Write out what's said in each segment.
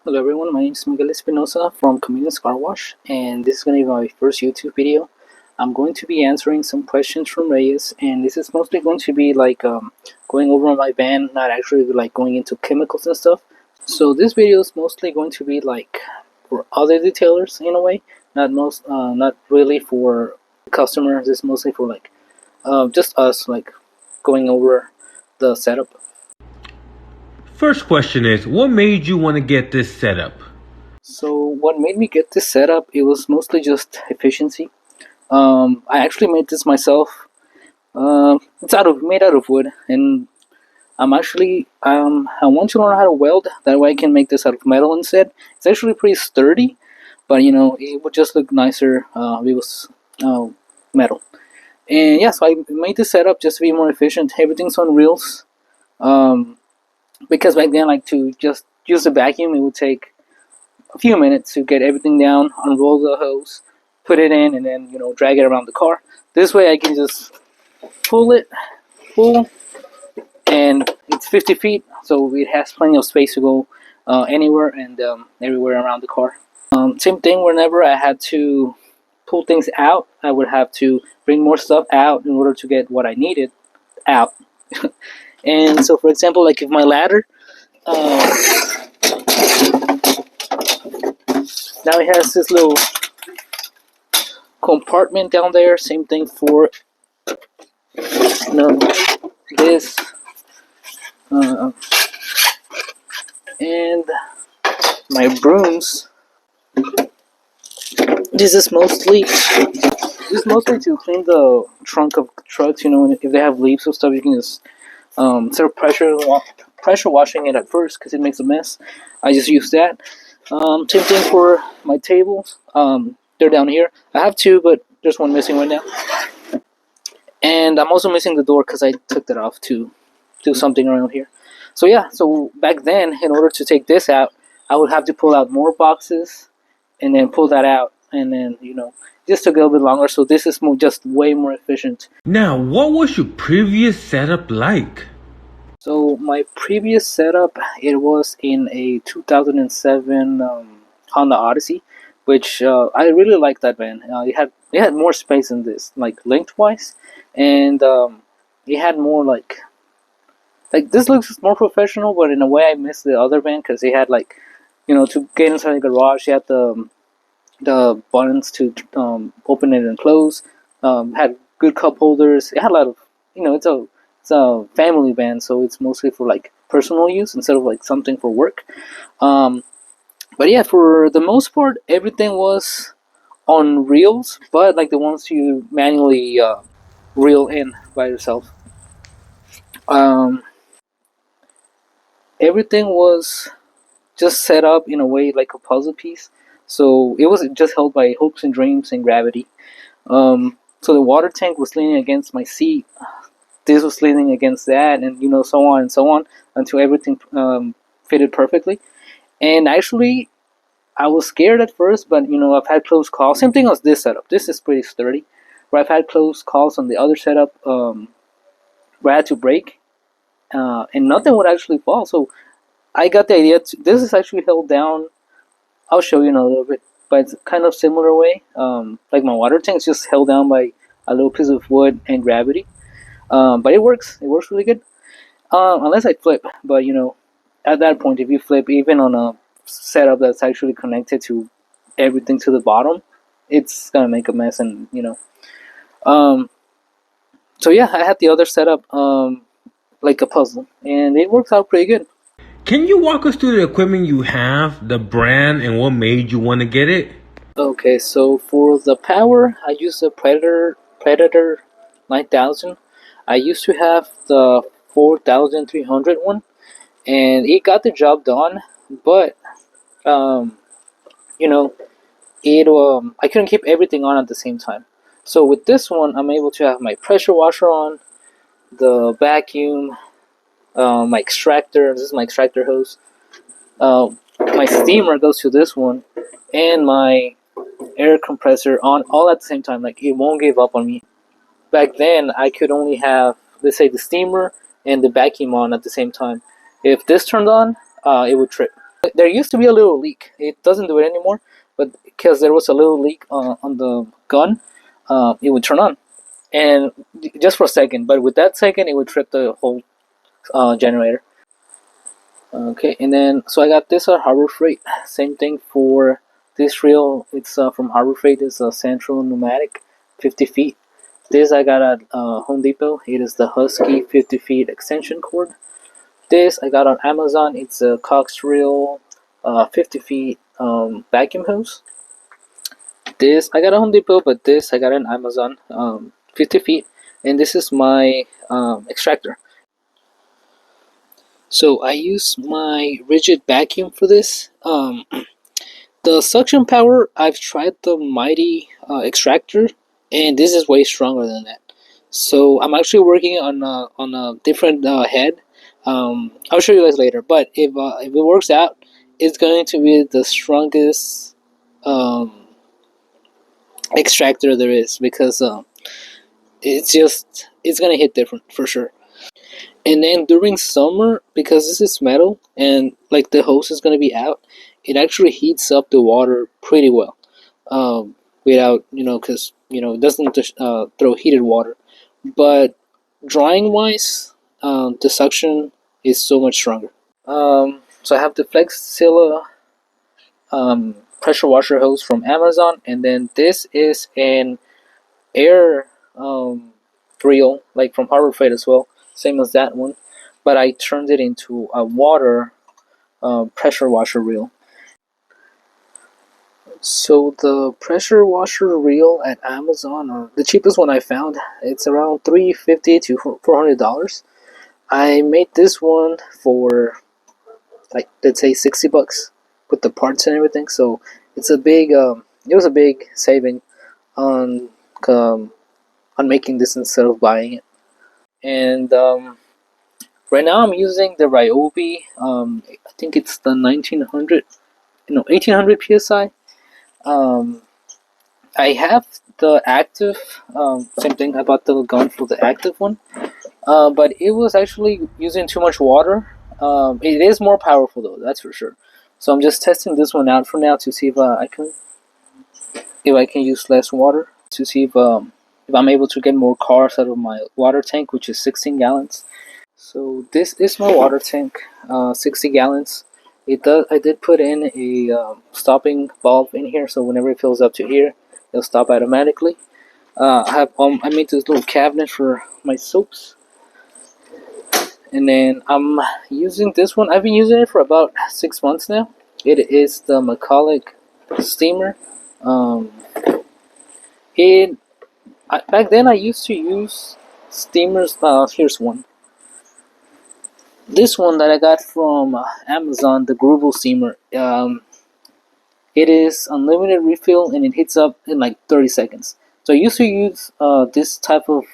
Hello everyone, my name is Miguel Espinosa from Convenience Carwash, and this is going to be my first YouTube video. I'm going to be answering some questions from Reyes, and this is mostly going to be like going over my van, not actually like going into chemicals and stuff. So this video is mostly going to be like for other detailers in a way, not really for customers. It's mostly for like just us, like going over the setup. First question is, what made you want to get this setup? So what made me get this setup? It was mostly just efficiency. I actually made this myself. It's made out of wood, and I want to learn how to weld. That way, I can make this out of metal instead. It's actually pretty sturdy, but it would just look nicer if it was metal. And yeah, so I made this setup just to be more efficient. Everything's on reels. Um, because back then, like to just use the vacuum, it would take a few minutes to get everything down, unroll the hose, put it in, and then drag it around the car. This way, I can just pull, and it's 50 feet, so it has plenty of space to go anywhere and everywhere around the car. Same thing. Whenever I had to pull things out, I would have to bring more stuff out in order to get what I needed out. And so, for example, like if my ladder. Now it has this little compartment down there. Same thing for this and my brooms. This is mostly to clean the trunk of trucks. If they have leaves or stuff, you can just instead of pressure washing it at first because it makes a mess. I just use that. Same thing for my tables. They're down here. I have two, but there's one missing right now. And I'm also missing the door because I took that off to do something around here. So yeah, so back then, in order to take this out, I would have to pull out more boxes and then pull that out. And then, just took a little bit longer. So this is just way more efficient. Now, what was your previous setup like? So my previous setup, it was in a 2007 Honda Odyssey, which I really liked that van. It had more space than this, like lengthwise, and it had more like this looks more professional, but in a way I miss the other van because it had like to get inside the garage, you had the buttons to open it and close. Had good cup holders. It had a lot of it's a family van, so it's mostly for like personal use instead of like something for work. Um, but yeah, for the most part, everything was on reels, but like the ones you manually reel in by yourself. Um, Everything was just set up in a way like a puzzle piece. So it was just held by hopes and dreams and gravity. So the water tank was leaning against my seat. This was leaning against that, and so on and so on until everything fitted perfectly. And actually, I was scared at first, but I've had close calls. Same thing as this setup. This is pretty sturdy. Where I've had close calls on the other setup, where I had to brake, and nothing would actually fall. So I got the idea. This is actually held down. I'll show you in a little bit, but it's kind of similar way. Like my water tank is just held down by a little piece of wood and gravity. But it works. It works really good. Unless I flip, but at that point, if you flip, even on a setup that's actually connected to everything to the bottom, it's gonna make a mess, and Um, so yeah, I had the other setup like a puzzle, and it works out pretty good. Can you walk us through the equipment you have, the brand, and what made you want to get it? Okay, so for the power, I use the Predator 9000. I used to have the 4300 one, and it got the job done, but um, you know, it I couldn't keep everything on at the same time. So with this one, I'm able to have my pressure washer on, the vacuum, my extractor. This is my extractor hose. My steamer goes to this one, and my air compressor on all at the same time. Like it won't give up on me. Back then, I could only have, let's say, the steamer and the vacuum on at the same time. If this turned on, it would trip. There used to be a little leak. It doesn't do it anymore, but because there was a little leak on the gun, it would turn on, and just for a second. But with that second, it would trip the whole generator. Okay, and then so I got this at Harbor Freight. Same thing for this reel. It's from Harbor Freight. It's a Central Pneumatic, 50 feet. This I got at Home Depot. It is the Husky 50 feet extension cord. This I got on Amazon. It's a Cox reel, 50 feet vacuum hose. This I got at Home Depot, but this I got on Amazon, 50 feet. And this is my extractor. So I use my rigid vacuum for this. The suction power, I've tried the Mighty extractor, and this is way stronger than that. So I'm actually working on a different head. I'll show you guys later. But if it works out, it's going to be the strongest um, extractor there is, because it's gonna hit different for sure. And then during summer, because this is metal and like the hose is gonna be out, it actually heats up the water pretty well. Without, because it doesn't throw heated water, but drying wise, the suction is so much stronger. So I have the Flexzilla pressure washer hose from Amazon, and then this is an air reel, like from Harbor Freight as well, same as that one, but I turned it into a water pressure washer reel. So the pressure washer reel at Amazon, or the cheapest one I found, it's around $350 to $400. I made this one for, like, let's say $60 with the parts and everything. So it's a big, it was a big saving on um, on making this instead of buying it. And right now I'm using the Ryobi. I think it's the 1900, 1800 psi. Um, I have the active, same thing. I bought the gun for the active one, but it was actually using too much water. It is more powerful though, that's for sure. So I'm just testing this one out for now to see if I can use less water, to see if I'm able to get more cars out of my water tank, which is 16 gallons. So this is my water tank, 60 gallons. It does. I did put in a stopping valve in here, so whenever it fills up to here, it'll stop automatically. I made this little cabinet for my soaps, and then I'm using this one. I've been using it for about 6 months now. It is the McCulloch steamer. Um, it Back then I used to use steamers. Here's one. This one that I got from Amazon, the Grubel steamer. It is unlimited refill and it heats up in like 30 seconds. So I used to use this type of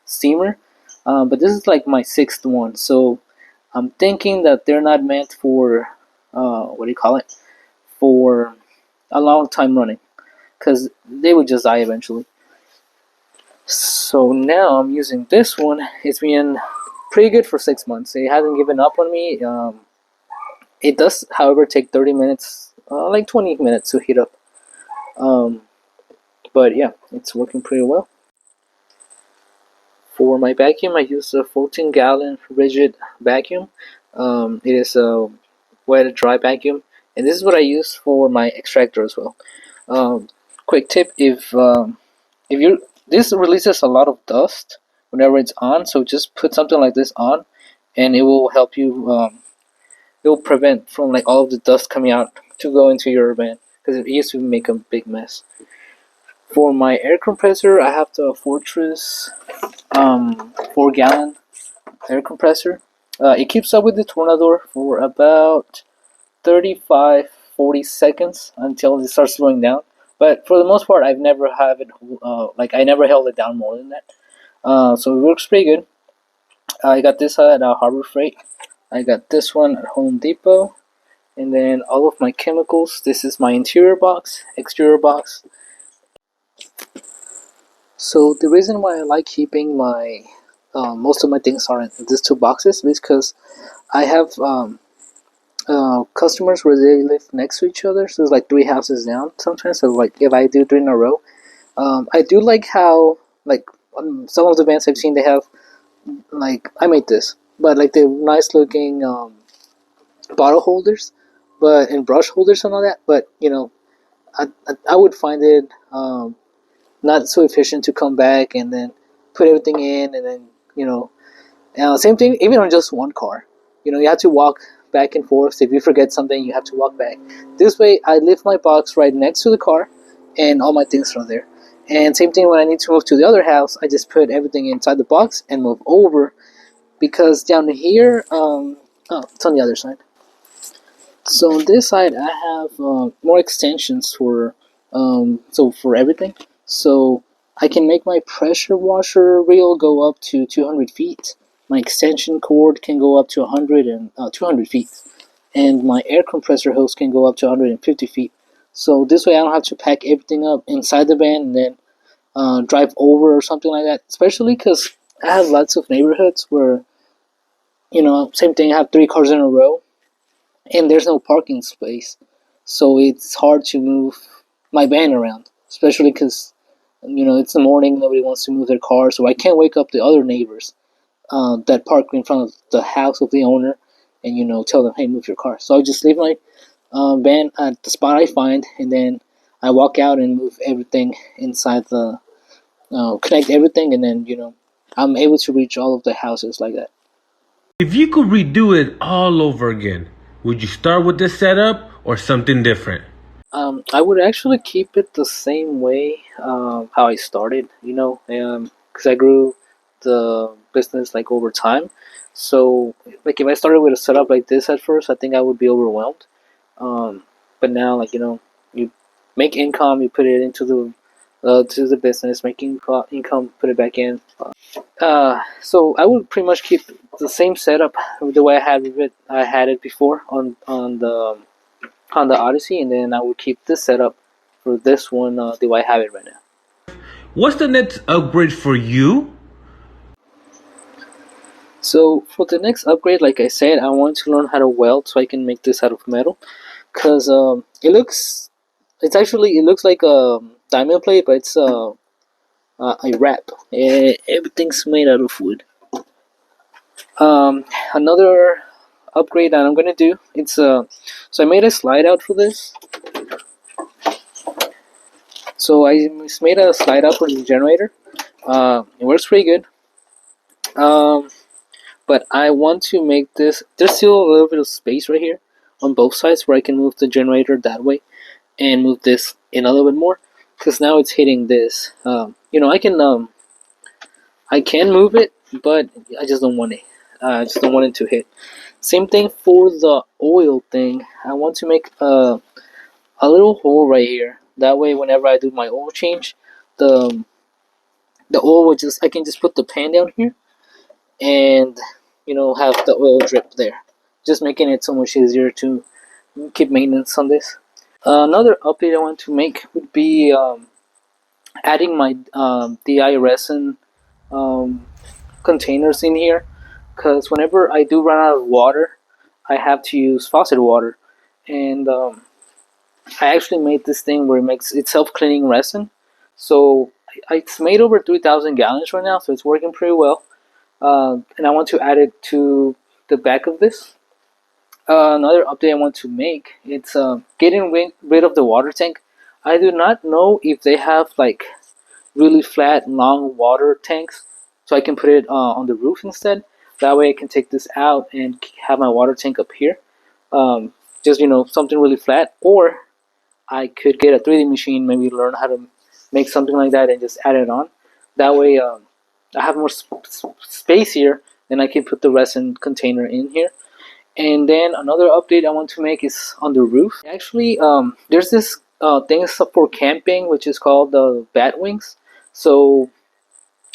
steamer, but this is like my sixth one. So I'm thinking that they're not meant for what do you call it? For a long time running, because they would just die eventually. So now I'm using this one. It's been pretty good for 6 months. It hasn't given up on me. It does, however, take 30 minutes, like 20 minutes to heat up. Um, but yeah, it's working pretty well. For my vacuum, I use a 14-gallon rigid vacuum. It is a wet dry vacuum, and this is what I use for my extractor as well. Um, Quick tip: if you this releases a lot of dust whenever it's on, so just put something like this on, and it will help you. It will prevent from like all of the dust coming out to go into your van, because it used to make a big mess. For my air compressor, I have the Fortress 4-gallon air compressor. It keeps up with the Tornador for about 35-40 seconds until it starts slowing down. But for the most part, I've never have it like I never held it down more than that. So it works pretty good. I got this at Harbor Freight. I got this one at Home Depot, and then all of my chemicals. This is my interior box, exterior box. So the reason why I like keeping my most of my things are in these two boxes is because I have customers where they live next to each other. So it's like three houses down sometimes. So like if I do three in a row, I do like how like some of the bands I've seen they have like I made this, but like the nice looking bottle holders, but and brush holders and all that. But I would find it not so efficient to come back and then put everything in and then you know same thing even on just one car. You have to walk back and forth. If you forget something, you have to walk back. This way, I leave my box right next to the car, and all my things are there. And same thing when I need to move to the other house, I just put everything inside the box and move over because down here, oh, it's on the other side. So on this side, I have more extensions for everything. So I can make my pressure washer reel go up to 200 feet. My extension cord can go up to 200 feet, and my air compressor hose can go up to 150 feet. So this way, I don't have to pack everything up inside the van and then drive over or something like that. Especially because I have lots of neighborhoods where same thing. I have three cars in a row, and there's no parking space, so it's hard to move my van around, especially because it's the morning, nobody wants to move their car, so I can't wake up the other neighbors that park in front of the house of the owner and tell them, hey, move your car. So I just leave my van at the spot I find, and then I walk out and move everything inside the connect everything, and then I'm able to reach all of the houses like that. If you could redo it all over again, would you start with this setup or something different? I would actually keep it the same way how I started, because I grew the business like over time. So, like, if I started with a setup like this at first, I think I would be overwhelmed. But now, like, you make income, you put it into the business, making income, put it back in. So I would pretty much keep the same setup the way I had it before on the Odyssey, and then I would keep this setup for this one the way I have it right now. What's the next upgrade for you? So for the next upgrade, like I said, I want to learn how to weld so I can make this out of metal, because it looks like a diamond plate, but it's a wrap. Everything's made out of wood. Another upgrade that I'm gonna do, so I made a slide out for this. So I just made a slide out for the generator. It works pretty good. Um, but I want to make this. There's still a little bit of space right here on both sides where I can move the generator that way and move this in a little bit more because now it's hitting this. I can move it, but I just don't want it. I just don't want it to hit. Same thing for the oil thing. I want to make a little hole right here. That way, whenever I do my oil change, the the oil will just I can just put the pan down here and have the oil drip there, just making it so much easier to keep maintenance on this. Another update I want to make would be adding my DI resin um, containers in here, because whenever I do run out of water, I have to use faucet water, and I actually made this thing where it's self-cleaning resin. So it's made over 3,000 gallons right now, so it's working pretty well. And I want to add it to the back of this. Another update I want to make, it's getting rid of the water tank. I do not know if they have like really flat, long water tanks, so I can put it on the roof instead. That way I can take this out and have my water tank up here. Just something really flat, or I could get a 3D machine, maybe learn how to make something like that and just add it on. That way, I have more space here, and I can put the resin container in here. And then another update I want to make is on the roof. Actually, there's this thing for camping, which is called the bat wings. So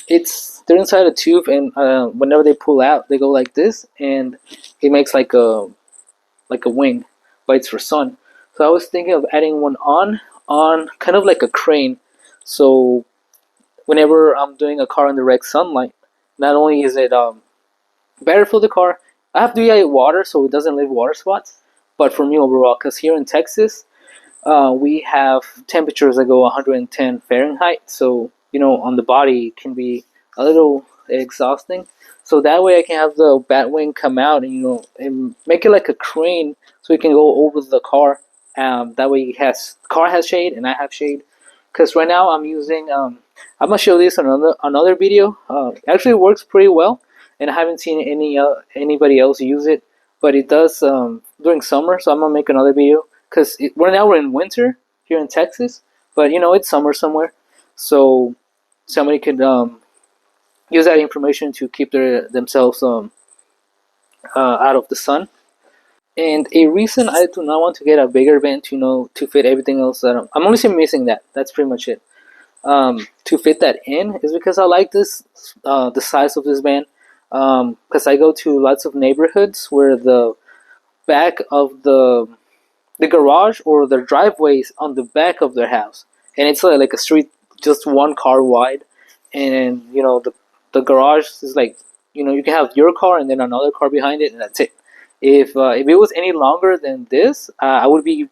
they're inside a tube, and whenever they pull out, they go like this, and it makes like a wing, but it's for sun. So I was thinking of adding one on kind of like a crane. So whenever I'm doing a car in direct sunlight, not only is it better for the car, I have to use water so it doesn't leave water spots. but for me overall, because here in Texas, we have temperatures that go 110 Fahrenheit. So on the body it can be a little exhausting. So that way I can have the bat wing come out and and make it like a crane, so it can go over the car. That way car has shade and I have shade. Because right now I'm using I'm gonna show this on another video. It actually works pretty well, and I haven't seen anybody else use it, but it does during summer. So I'm gonna make another video because right now we're in winter here in Texas, but it's summer somewhere, so somebody could use that information to keep themselves out of the sun. And a reason I do not want to get a bigger vent, to fit everything else that I'm only missing that. That's pretty much it. To fit that in is because I like the size of this van. Because I go to lots of neighborhoods where the back of the garage or their driveways on the back of their house, and it's like a street just one car wide, and the garage is like you can have your car and then another car behind it, and that's it. If it was any longer than this, I would be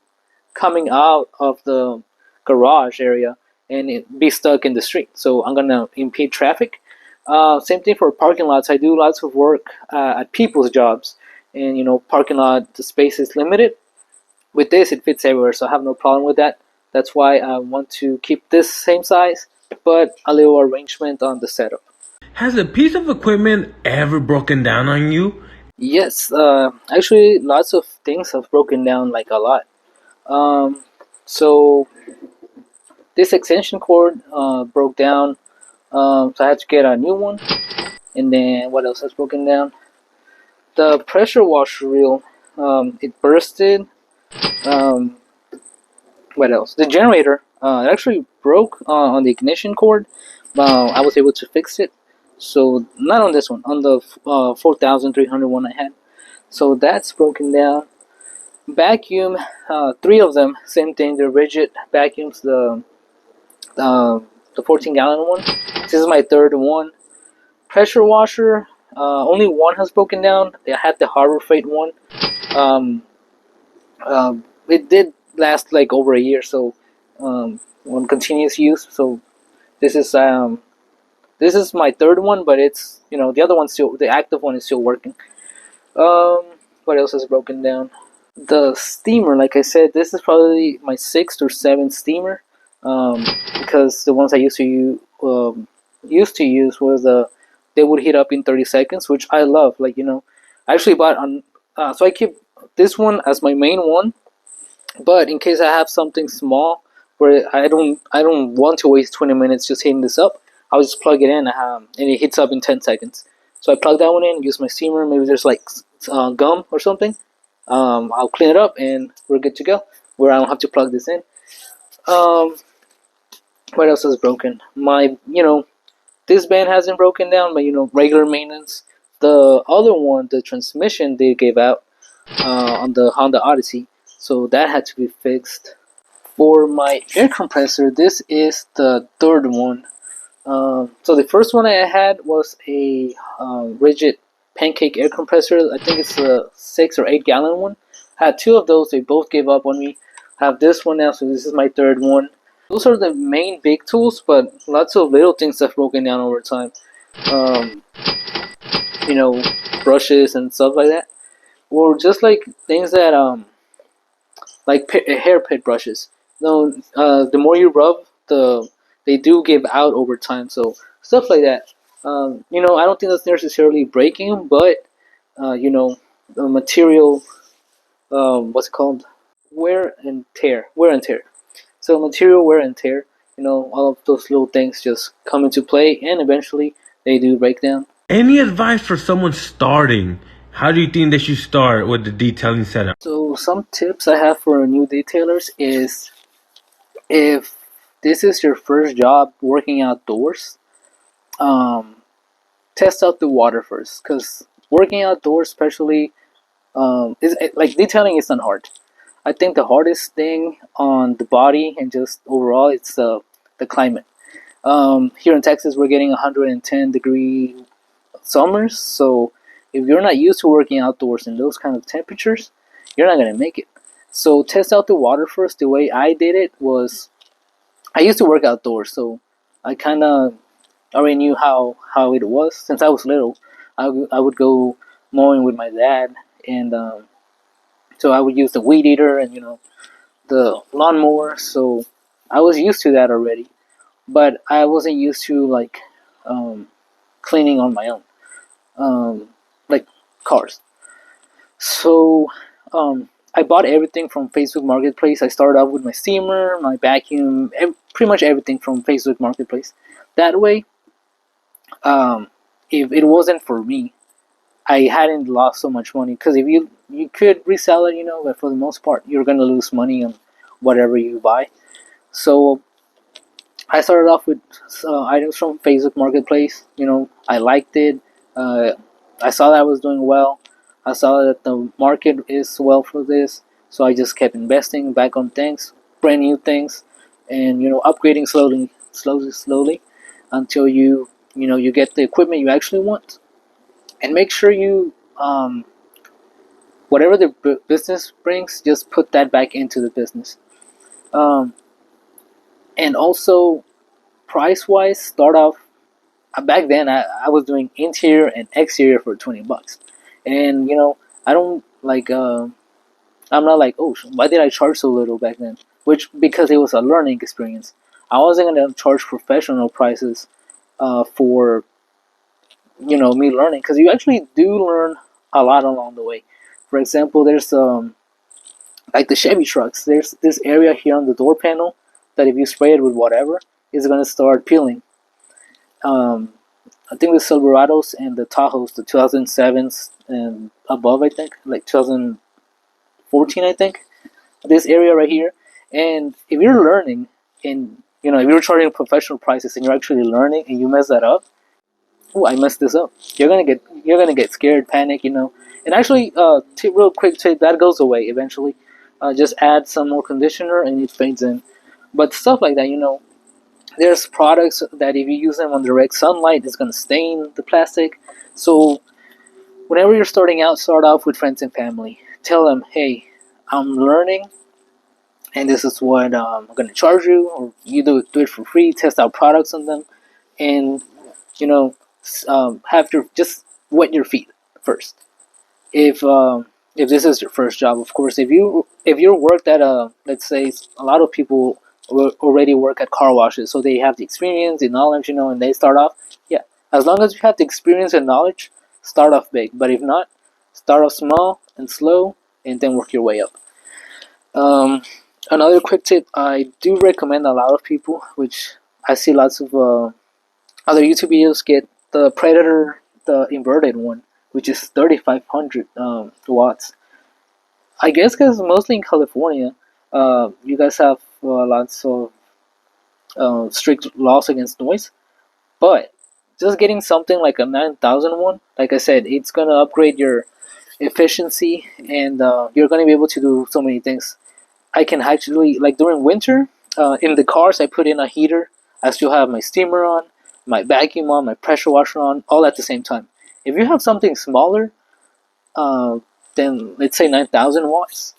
coming out of the garage area and be stuck in the street. So I'm gonna impede traffic. Same thing for parking lots. I do lots of work at people's jobs, and parking lot the space is limited. With this, it fits everywhere, so I have no problem with that. That's why I want to keep this same size, but a little arrangement on the setup. Has a piece of equipment ever broken down on you? Yes, actually, lots of things have broken down like a lot. Um, so this extension cord broke down, so I had to get a new one. And then what else has broken down? The pressure washer reel, it bursted. Um, what else? The generator, it actually broke on the ignition cord. I was able to fix it. So not on this one, on the 4300 one I had. So that's broken down. Vacuum, three of them, same thing. They're rigid vacuums. Uh, the 14-gallon one. This is my third one. Pressure washer, only one has broken down. I had the Harbor Freight one. Um, it did last like over a year, so on continuous use. So this is um, this is my third one, but it's the other one still, the active one is still working. Um, what else has broken down? The steamer, like I said, this is probably my sixth or seventh steamer, because the ones I used to use was they would heat up in 30 seconds, which I love. Like I actually bought on, so I keep this one as my main one, but in case I have something small where I don't want to waste 20 minutes just heating this up, I'll just plug it in, and it heats up in 10 seconds. So I plug that one in, use my steamer. Maybe there's like gum or something. I'll clean it up and we're good to go. Where I don't have to plug this in. Um, what else is broken? This band hasn't broken down, but regular maintenance. The other one, the transmission they gave out on the Honda Odyssey, so that had to be fixed. For my air compressor, this is the third one. So the first one I had was a rigid pancake air compressor. I think it's a 6 or 8 gallon one. I had two of those. They both gave up on me. I have this one now, so this is my third one. Those are the main big tools, but lots of little things have broken down over time. Um, brushes and stuff like that, or just like things that like hair pit brushes. No, the more you rub, they do give out over time. So stuff like that. I don't think that's necessarily breaking, but the material, what's it called? Wear and tear. So material wear and tear. All of those little things just come into play, and eventually they do break down. Any advice for someone starting? How do you think they should start with the detailing setup? So some tips I have for new detailers is, if this is your first job working outdoors, um, test out the water first, because working outdoors, especially, is like detailing isn't hard. I think the hardest thing on the body and just overall, it's the climate. Here in Texas, we're getting 110-degree summers, so if you're not used to working outdoors in those kind of temperatures, you're not gonna make it. So test out the water first. The way I did it was I used to work outdoors, so I kind of already knew how it was since I was little. I would go mowing with my dad, and so I would use the weed eater and the lawnmower. So I was used to that already, but I wasn't used to like um, cleaning on my own, um, like cars. So I bought everything from Facebook Marketplace. I started out with my steamer, my vacuum, pretty much everything from Facebook Marketplace. That way, if it wasn't for me, I hadn't lost so much money. Because if you could resell it, but for the most part, you're gonna lose money on whatever you buy. So I started off with items from Facebook Marketplace. I liked it. Uh, I saw that I was doing well. I saw that the market is well for this, so I just kept investing back on things, brand new things, and upgrading slowly, until you get the equipment you actually want, and make sure you whatever the business brings, just put that back into the business. Um, and also price wise, start off back then I was doing interior and exterior for $20, and I don't like I'm not like, oh, why did I charge so little back then, which because it was a learning experience. I wasn't going to charge professional prices for me learning, because you actually do learn a lot along the way. For example, there's like the Chevy trucks, there's this area here on the door panel that if you spray it with whatever, it's going to start peeling. um, I think the Silverados and the Tahoes, the 2007s and above, I think, like 2014, I think, this area right here. And if you're learning, and if you're charging professional prices and you're actually learning and you mess that up, oh, I messed this up. You're gonna get scared, panic, And actually, real quick tip, that goes away eventually. Just add some more conditioner and it fades in. But stuff like that, there's products that if you use them on direct sunlight, it's going to stain the plastic. So whenever you're starting out, start off with friends and family. Tell them, hey, I'm learning, and this is what I'm going to charge you, or you do it for free. Test out products on them, and you know have to just wet your feet first. If if this is your first job, of course, if you worked at a, let's say, a lot of people already work at car washes, so they have the experience, the knowledge, and they start off. Yeah, as long as you have the experience and knowledge, start off big. But if not, start off small and slow, and then work your way up. Um, Another quick tip I do recommend a lot of people, which I see lots of other YouTube videos, get the Predator, the inverted one, which is 3,500 watts. I guess because mostly in California, you guys have lots of strict laws against noise. But just getting something like a 9,000 one, like I said, it's gonna upgrade your efficiency, and you're gonna be able to do so many things. I can actually, like during winter, in the cars, I put in a heater. I still have my steamer on, my vacuum on, my pressure washer on, all at the same time. If you have something smaller, uh, than let's say 9,000 watts,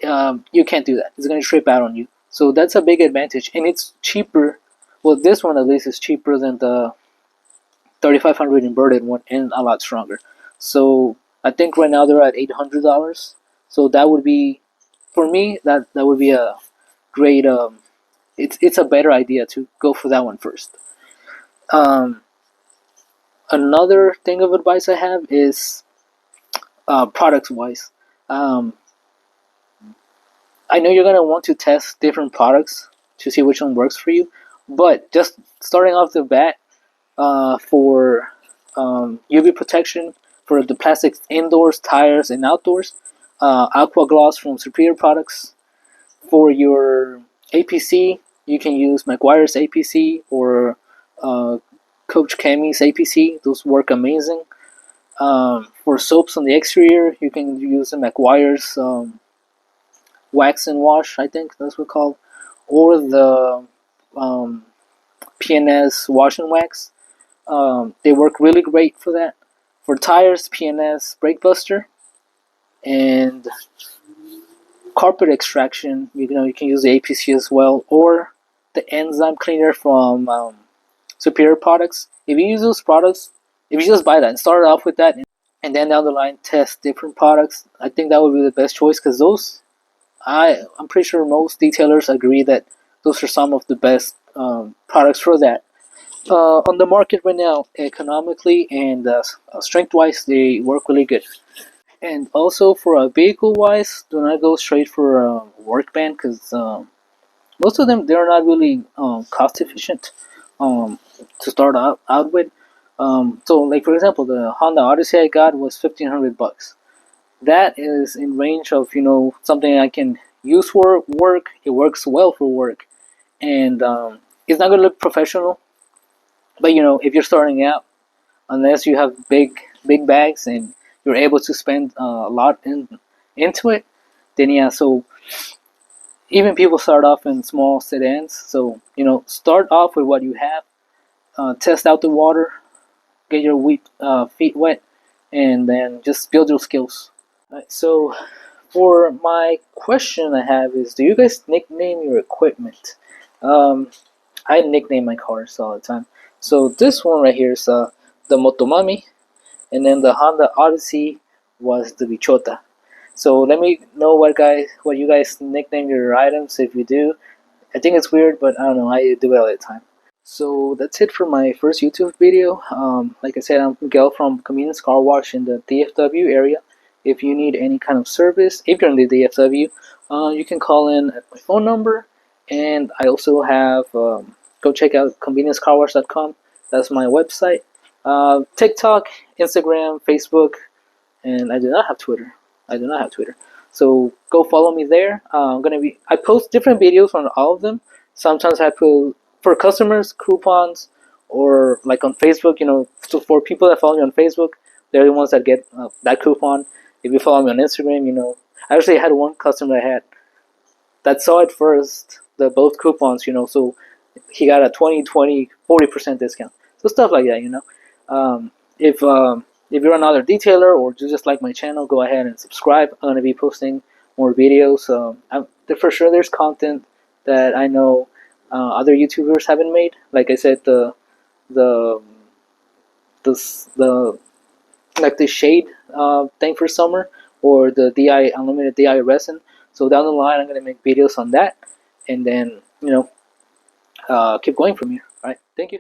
you can't do that. It's going to trip out on you. So that's a big advantage, and it's cheaper. Well, this one at least is cheaper than the 3,500 inverted one, and a lot stronger. So I think right now they're at $800. So that would be, for me, that would be a great. It's a better idea to go for that one first. Um, Another thing of advice I have is products wise. Um, I know you're gonna want to test different products to see which one works for you, but just starting off the bat, for UV protection for the plastics indoors, tires, and outdoors, Aqua Gloss from Superior Products. For your APC, you can use McGuire's APC or uh, Coach Kami's APC. Those work amazing. For soaps on the exterior, you can use the McGuire's Wax and Wash, I think that's what it's called, or the um, PNS Wash and Wax. They work really great for that. For tires, PNS Brake Buster, and carpet extraction, you know, you can use the APC as well, or the enzyme cleaner from Superior Products. If you use those products, if you just buy that and start off with that, and then down the line test different products, I think that would be the best choice because those, I'm pretty sure most detailers agree that those are some of the best products for that on the market right now, economically and strength wise, they work really good. And also for a vehicle wise, do not go straight for a work band because most of them they're not really cost efficient to start out with. So like for example, the Honda Odyssey I got was $1,500. That is in range of, you know, something I can use for work. It works well for work, and it's not gonna look professional. But you know, if you're starting out, unless you have big bags and you're able to spend a lot into it, then yeah. So even people start off in small sedans. So you know, start off with what you have. Test out the water, get your feet wet, and then just build your skills. Right, so for my question I have is, do you guys nickname your equipment? Um, I nickname my cars all the time. So this one right here is the Motomami, and then the Honda Odyssey was the Bichota. So let me know what you guys nickname your items if you do. I think it's weird, but I don't know. I do it all the time. So that's it for my first YouTube video. Like I said, I'm Miguel from Convenience Car Wash in the DFW area. If you need any kind of service, if you're in the DFW, you can call in at my phone number. And I also have, go check out conveniencecarwash.com. That's my website. TikTok, Instagram, Facebook, and I do not have Twitter. I do not have Twitter. So go follow me there. I post different videos on all of them. Sometimes I put for customers coupons, or like on Facebook. You know, so for people that follow me on Facebook, they're the ones that get that coupon. If you follow me on Instagram, you know, I actually had one customer that saw it first, the both coupons. You know, so he got a 20, 20, 40% discount. So stuff like that. You know, um, if um, if you're another detailer or you just like my channel, go ahead and subscribe. I'm gonna be posting more videos. For sure, there's content that I know other YouTubers haven't made. Like I said, the the like the shade thing for summer, or the DI unlimited DI resin. So down the line, I'm gonna make videos on that, and then you know keep going from here. All right, thank you.